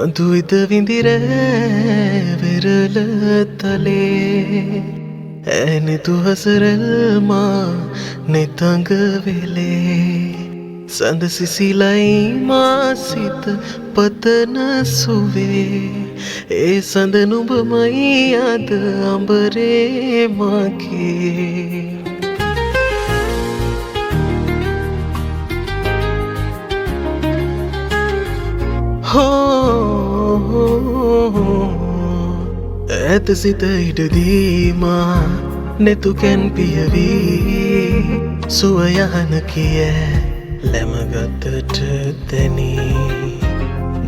මధుවිත විඳිර වෙරළ තලේ ඇනෙතු හසරල්මා නෙතඟ වෙලේ සඳ සිසිලයි මා සිත පතන සුවේ ඒ සඳ නුඹමයි අද අඹරේ මගේ ඇත සිත ඉඩදීමා නෙතුකැන් පියවී සුවයහන කිය ලැමගතට දැනී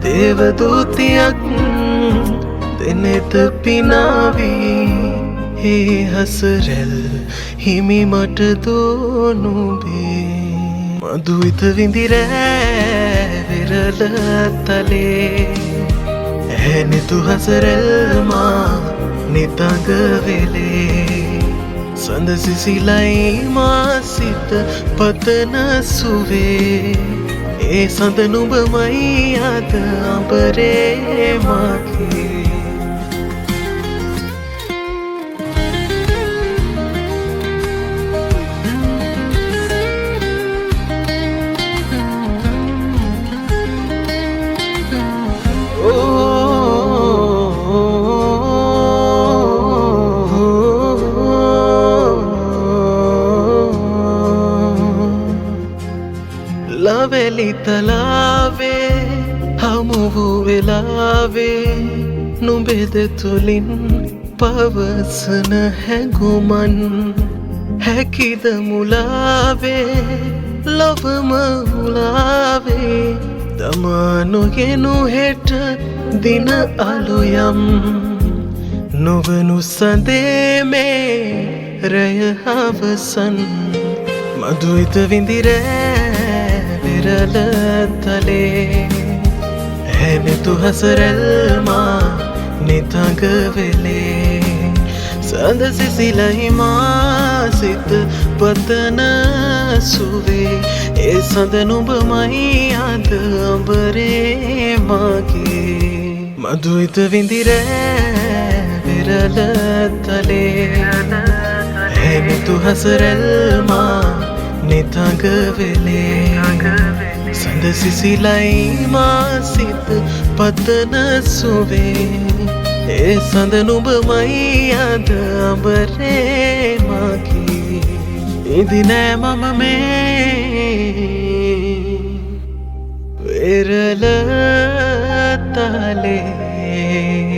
දේවදූතියක් දෙනෙත පිනාවී ඒ හසරැල් හිමි මට දෝනුබේ මధుවිත විඳිරෑ විරල තලේ ඇනෙතු හසරල්මා නිතඟ වෙලේ සඳ සිසිලයි මා සිත පතන සුවේ ඒ සඳ නුඹමයි අද අඹරේ මගේ ලවෙලි තලාවේ හමුවූ වෙලාවේ නුඹෙද තුලින් පවසන හැඟුමන් හැකිද මුලාවේ ලොවම මුලාවේ තමා නොගෙනු හෙට දින අලුයම් නොවනු සඳේ මේ රැය අවසන් මధుවිත විඳිරෑ විරල තලේ ඇනෙතු හසරල්මා නිතඟ වෙලේ සඳ සිසිලයි මා සිත පතන සුවේ ඒ සඳ නුඹමයි අද අඹරේ මගේ මధుවිත විඳිරෑ විරල තලේ ඇනෙතු හසරල්මා නිතඟ වෙලේ සඳ සිසිලයි මා සිත පතන සුවේ ඒ සඳ නුඹමයි අද අඹරේ මගේ ඉදිනෑ මම මේ වෙරළ තලේ